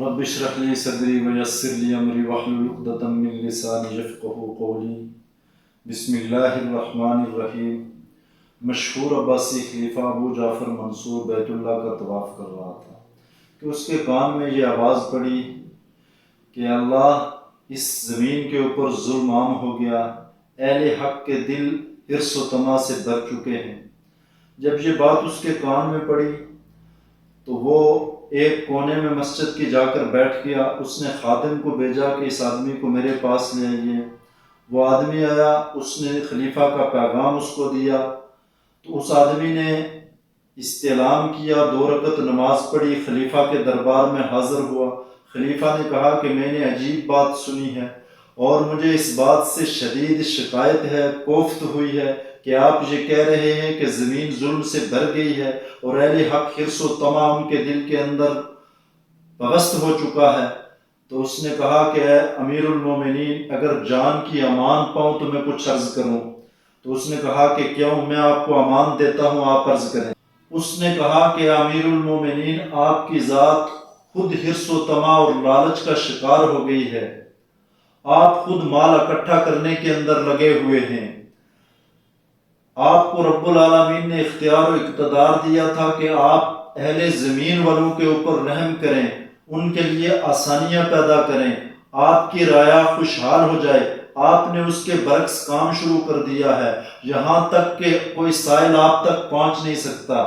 رب اشرح لي صدري ويسر لي امري واحلل عقدة من لساني يفقهوا قولي بسم اللہ الرحمن الرحیم۔ مشہور عباسی خلیفہ ابو جعفر منصور بیت اللہ کا طواف کر رہا تھا کہ اس کے کان میں یہ آواز پڑی کہ اللہ، اس زمین کے اوپر ظلم عام ہو گیا، اہل حق کے دل حرص و طمع سے بھر چکے ہیں۔ جب یہ بات اس کے کان میں پڑی تو وہ ایک کونے میں مسجد کی جا کر بیٹھ گیا۔ اس نے خادم کو بھیجا کہ اس آدمی کو میرے پاس لے آئیے۔ وہ آدمی آیا، اس نے خلیفہ کا پیغام اس کو دیا تو اس آدمی نے استعلام کیا، 2 رکعت نماز پڑھی، خلیفہ کے دربار میں حاضر ہوا۔ خلیفہ نے کہا کہ میں نے عجیب بات سنی ہے اور مجھے اس بات سے شدید شکایت ہے، کوفت ہوئی ہے کہ آپ یہ کہہ رہے ہیں کہ زمین ظلم سے بھر گئی ہے اور اہل حق حرص و طمع ان کے دل کے اندر پست ہو چکا ہے۔ تو اس نے کہا کہ اے امیر المومنین، اگر جان کی امان پاؤں تو میں کچھ عرض کروں۔ تو اس نے کہا کہ کیوں، میں آپ کو امان دیتا ہوں، آپ عرض کریں۔ اس نے کہا کہ امیر المومنین، آپ کی ذات خود حرص و طمع اور لالچ کا شکار ہو گئی ہے، آپ خود مال اکٹھا کرنے کے اندر لگے ہوئے ہیں۔ آپ کو رب العالمین نے اختیار و اقتدار دیا تھا کہ آپ اہل زمین والوں کے اوپر رحم کریں، ان کے لیے آسانیاں پیدا کریں، آپ کی رعایا خوشحال ہو جائے۔ آپ نے اس کے برعکس کام شروع کر دیا ہے، یہاں تک کہ کوئی سائل آپ تک پہنچ نہیں سکتا۔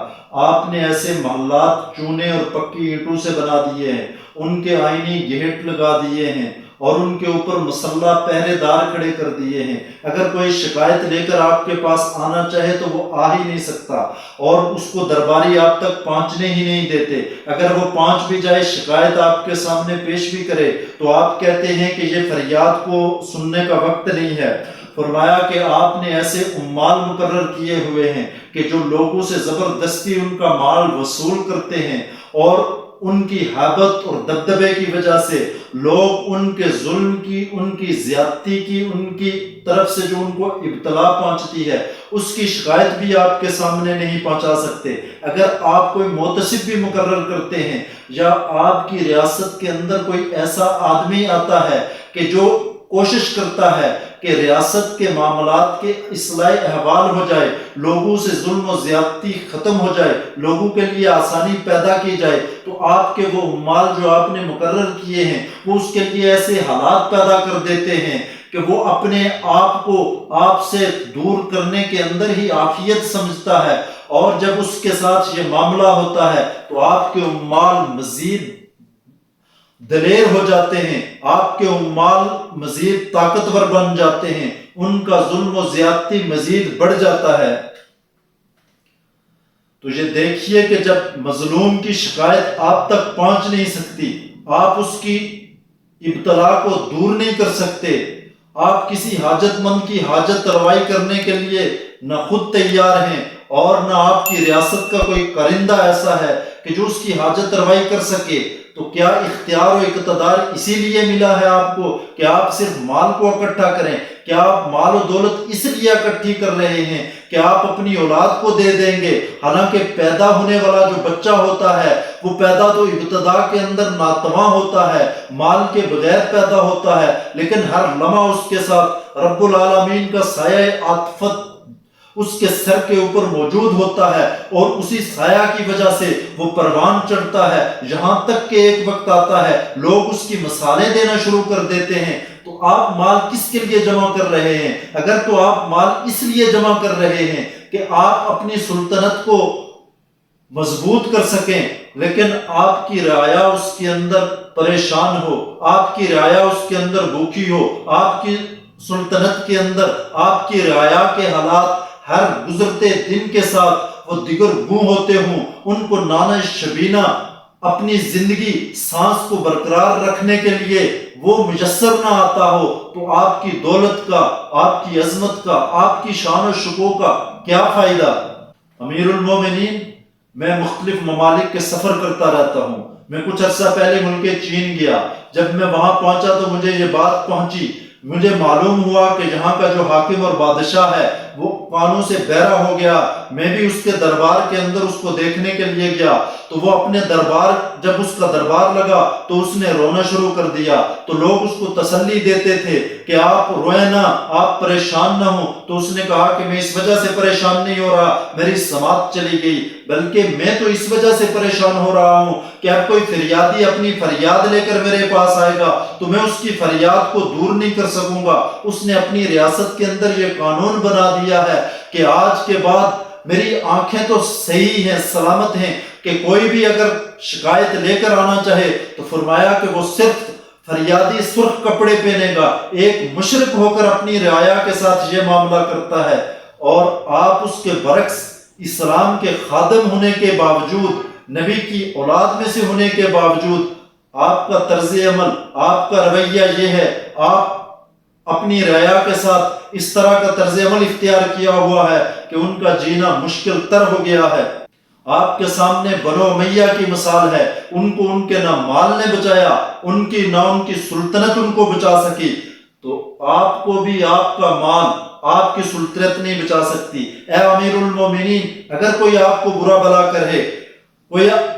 آپ نے ایسے محلات چونے اور پکی اینٹوں سے بنا دیے ہیں، ان کے آئینی گیٹ لگا دیے ہیں اور ان کے اوپر مسلح پہرے دار کھڑے کر دیے ہیں۔ اگر کوئی شکایت لے کر آپ کے پاس آنا چاہے تو وہ آ ہی نہیں سکتا اور اس کو درباری آپ تک پہنچنے ہی نہیں دیتے۔ اگر وہ پہنچ بھی جائے، شکایت آپ کے سامنے پیش بھی کرے تو آپ کہتے ہیں کہ یہ فریاد کو سننے کا وقت نہیں ہے۔ فرمایا کہ آپ نے ایسے عمال مقرر کیے ہوئے ہیں کہ جو لوگوں سے زبردستی ان کا مال وصول کرتے ہیں اور ان کی حیبت اور دبدبے کی وجہ سے لوگ ان کے ظلم کی، ان کی زیادتی کی، ان کی طرف سے جو ان کو ابتلا پہنچتی ہے اس کی شکایت بھی آپ کے سامنے نہیں پہنچا سکتے۔ اگر آپ کوئی محتسب بھی مقرر کرتے ہیں یا آپ کی ریاست کے اندر کوئی ایسا آدمی آتا ہے کہ جو کوشش کرتا ہے کہ ریاست کے معاملات کے اصلاح احوال ہو جائے، لوگوں سے ظلم و زیادتی ختم ہو جائے، لوگوں کے لیے آسانی پیدا کی جائے، تو آپ کے وہ عمال جو آپ نے مقرر کیے ہیں وہ اس کے لیے ایسے حالات پیدا کر دیتے ہیں کہ وہ اپنے آپ کو آپ سے دور کرنے کے اندر ہی عافیت سمجھتا ہے، اور جب اس کے ساتھ یہ معاملہ ہوتا ہے تو آپ کے عمال مزید دلیر ہو جاتے ہیں، آپ کے عمال مزید طاقتور بن جاتے ہیں، ان کا ظلم و زیادتی مزید بڑھ جاتا ہے۔ تو یہ دیکھیے کہ جب مظلوم کی شکایت آپ تک پہنچ نہیں سکتی، آپ اس کی ابتلا کو دور نہیں کر سکتے، آپ کسی حاجت مند کی حاجت روائی کرنے کے لیے نہ خود تیار ہیں اور نہ آپ کی ریاست کا کوئی کارندہ ایسا ہے کہ جو اس کی حاجت روائی کر سکے، تو کیا اختیار و اقتدار اسی لیے ملا ہے آپ کو کہ آپ صرف مال کو اکٹھا کریں؟ کیا آپ مال و دولت اس لیے اکٹھی کر رہے ہیں کہ آپ اپنی اولاد کو دے دیں گے؟ حالانکہ پیدا ہونے والا جو بچہ ہوتا ہے وہ پیدا تو ابتدا کے اندر ناتواں ہوتا ہے، مال کے بغیر پیدا ہوتا ہے، لیکن ہر لمحہ اس کے ساتھ رب العالمین کا سایہ عاطفت اس کے سر کے اوپر موجود ہوتا ہے، اور اسی سایہ کی وجہ سے وہ پروان چڑھتا ہے، یہاں تک کہ ایک وقت آتا ہے لوگ اس کی مثالیں دینا شروع کر دیتے ہیں۔ تو آپ مال کس کے لیے جمع کر رہے ہیں؟ اگر تو آپ مال اس لیے جمع کر رہے ہیں کہ آپ اپنی سلطنت کو مضبوط کر سکیں، لیکن آپ کی رعایا اس کے اندر پریشان ہو، آپ کی رعایا اس کے اندر بھوکی ہو، آپ کی سلطنت کے اندر آپ کی رعایا کے حالات ہر گزرتے دن کے ساتھ وہ دیگر گوں ہوتے ہوں، ان کو نانا شبینہ اپنی زندگی سانس کو برقرار رکھنے کے لیے وہ میسر نہ آتا ہو، تو آپ کی دولت کا، آپ کی عظمت کا، آپ کی شان و شکوہ کا کیا فائدہ؟ امیر المومنین، میں مختلف ممالک کے سفر کرتا رہتا ہوں۔ میں کچھ عرصہ پہلے ملک چین گیا، جب میں وہاں پہنچا تو مجھے یہ بات پہنچی، مجھے معلوم ہوا کہ یہاں کا جو حاکم اور بادشاہ ہے وہ قانون سے بہرا ہو گیا. میں بھی اس کے دربار کے اندر اس کو دیکھنے کے لیے گیا تو وہ اپنے دربار, جب اس کا دربار لگا تو اس نے رونا شروع کر دیا. تو لوگ اس کو تسلی دیتے تھے کہ آپ روئے نہ, آپ پریشان نہ ہوں. تو اس نے کہا کہ میں اس وجہ سے پریشان نہیں ہو رہا میری سماعت چلی گئی, بلکہ میں تو اس وجہ سے پریشان ہو رہا ہوں کہ اب کوئی فریادی اپنی فریاد لے کر میرے پاس آئے گا تو میں اس کی فریاد کو دور نہیں کر سکوں گا. اس نے اپنی ریاست کے اندر یہ قانون بنا دیا ہے کہ آج کے بعد میری آنکھیں تو صحیح ہیں, سلامت ہیں, کہ کوئی بھی اگر شکایت لے کر آنا چاہے تو فرمایا کہ وہ صرف فریادی سرخ کپڑے پہنے گا, ایک مشرق ہو کر اپنی رعایا کے ساتھ یہ معاملہ کرتا ہے. اور آپ اس کے برعکس اسلام کے خادم ہونے کے باوجود, نبی کی اولاد میں سے ہونے کے باوجود آپ کا طرز عمل, آپ کا رویہ یہ ہے, آپ اپنی رعایا کے ساتھ اس طرح کا طرز عمل اختیار کیا ہوا ہے کہ ان کا جینا مشکل تر ہو گیا ہے. آپ کے سامنے بنو امیہ کی مثال ہے, ان کو ان کے نہ مال نے بچایا, ان کی نہ ان کی سلطنت ان کو بچا سکی, تو آپ کو بھی آپ کا مال, آپ کی سلطنت نہیں بچا سکتی. اے امیر المومنین, اگر کوئی آپ کو برا بھلا کرے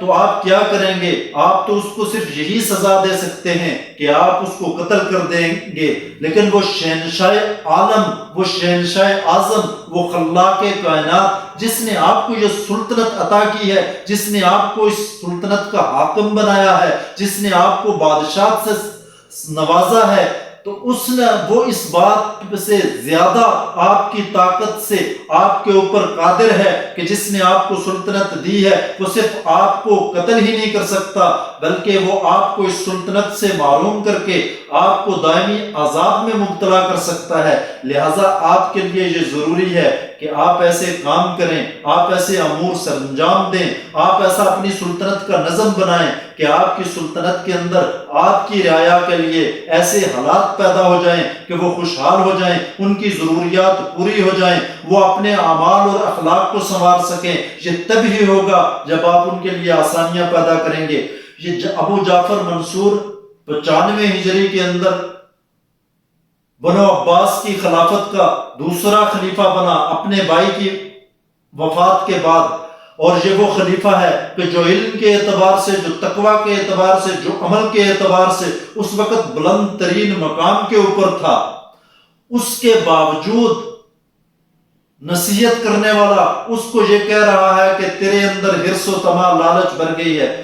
تو آپ کیا کریں گے؟ آپ تو اس کو صرف یہی سزا دے سکتے ہیں کہ آپ اس کو قتل کر دیں گے, لیکن وہ شہنشاہ عالم, وہ شہنشاہ اعظم, وہ خلاق کائنات جس نے آپ کو یہ سلطنت عطا کی ہے, جس نے آپ کو اس سلطنت کا حاکم بنایا ہے, جس نے آپ کو بادشاہت سے نوازا ہے, تو اس نے وہ اس بات سے زیادہ آپ کی طاقت سے آپ کے اوپر قادر ہے کہ جس نے آپ کو سلطنت دی ہے وہ صرف آپ کو قتل ہی نہیں کر سکتا بلکہ وہ آپ کو اس سلطنت سے محروم کر کے آپ کو دائمی عذاب میں مبتلا کر سکتا ہے. لہٰذا آپ کے لیے یہ ضروری ہے کہ آپ ایسے کام کریں, آپ ایسے امور سر انجام دیں, آپ ایسا اپنی سلطنت کا نظم بنائیں کہ آپ کی سلطنت کے اندر آپ کی رعایا کے لیے ایسے حالات پیدا ہو جائیں کہ وہ خوشحال ہو جائیں, ان کی ضروریات پوری ہو جائیں, وہ اپنے اعمال اور اخلاق کو سنوار سکیں. یہ تب ہی ہوگا جب آپ ان کے لیے آسانیاں پیدا کریں گے. یہ ابو جعفر منصور 95 ہجری کے اندر بنو عباس کی خلافت کا دوسرا خلیفہ بنا اپنے بھائی کی وفات کے بعد, اور یہ وہ خلیفہ ہے کہ جو علم کے اعتبار سے, جو تقوی کے اعتبار سے, جو عمل کے اعتبار سے اس وقت بلند ترین مقام کے اوپر تھا. اس کے باوجود نصیحت کرنے والا اس کو یہ کہہ رہا ہے کہ تیرے اندر حرص و طمع, لالچ بھر گئی ہے.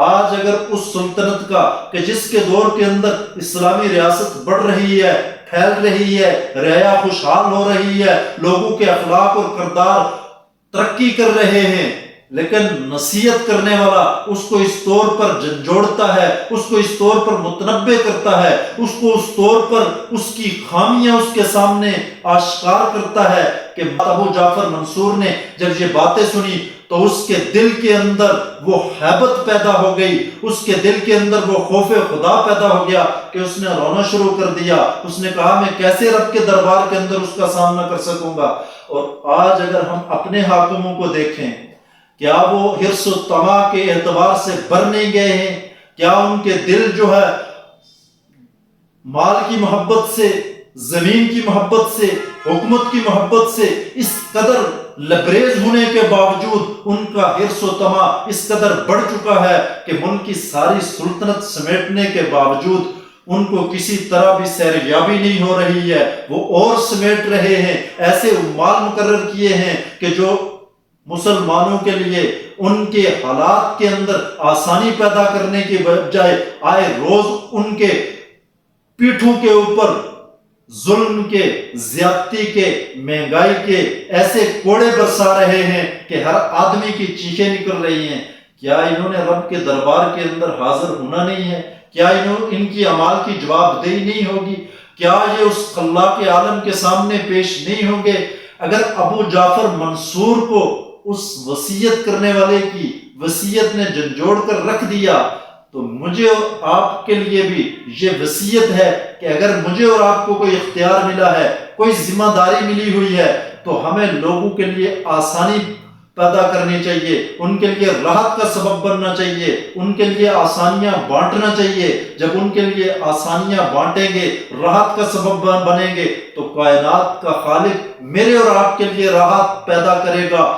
آج اگر اس سلطنت کا کہ جس کے دور کے اندر اسلامی ریاست بڑھ رہی ہے, پھیل رہی ہے, رعایا خوشحال ہو رہی ہے, لوگوں کے اخلاق اور کردار ترقی کر رہے ہیں, لیکن نصیحت کرنے والا اس کو اس طور پر جھنجھوڑتا ہے, اس کو اس طور پر متنبع کرتا ہے, اس کو اس طور پر اس کی خامیاں اس کے سامنے آشکار کرتا ہے کہ ابو جعفر منصور نے جب یہ باتیں سنی تو اس کے دل کے اندر وہ ہیبت پیدا ہو گئی, اس کے دل کے اندر وہ خوف خدا پیدا ہو گیا کہ اس نے رونا شروع کر دیا. اس نے کہا میں کیسے رب کے دربار کے اندر اس کا سامنا کر سکوں گا. اور آج اگر ہم اپنے حاکموں کو دیکھیں, کیا وہ حرص و طمع کے اعتبار سے بھر نہیں گئے ہیں؟ کیا ان کے دل جو ہے مال کی محبت سے, زمین کی محبت سے, حکومت کی محبت سے اس قدر لبریز ہونے کے باوجود ان کا حرص و طمع اس قدر بڑھ چکا ہے کہ ملک کی ساری سلطنت سمیٹنے کے باوجود ان کو کسی طرح بھی سیریابی نہیں ہو رہی ہے, وہ اور سمیٹ رہے ہیں, ایسے مال مقرر کیے ہیں کہ جو مسلمانوں کے لیے ان کے حالات کے اندر آسانی پیدا کرنے کے بجائے آئے روز ان کے پیٹھوں کے اوپر ظلم کے, زیادتی کے, مہنگائی کے ایسے کوڑے برسا رہے ہیں کہ ہر آدمی کی چیخیں نکل رہی ہیں. کیا انہوں نے رب کے دربار کے اندر حاضر ہونا نہیں ہے؟ کیا ان کی اعمال کی جواب دہی نہیں ہوگی؟ کیا یہ اس خلاق عالم کے سامنے پیش نہیں ہوں گے؟ اگر ابو جعفر منصور کو اس وصیت کرنے والے کی وصیت نے جھنجھوڑ کر رکھ دیا تو مجھے اور آپ کے لیے بھی یہ وصیت ہے کہ اگر مجھے اور آپ کو کوئی اختیار ملا ہے, کوئی ذمہ داری ملی ہوئی ہے, تو ہمیں لوگوں کے لیے آسانی پیدا کرنی چاہیے، ان کے لیے راحت کا سبب بننا چاہیے، ان کے لیے آسانیاں بانٹنا چاہیے۔ جب ان کے لیے آسانیاں بانٹیں گے، راحت کا سبب بنیں گے، تو کائنات کا خالق میرے اور آپ کے لیے راحت پیدا کرے گا۔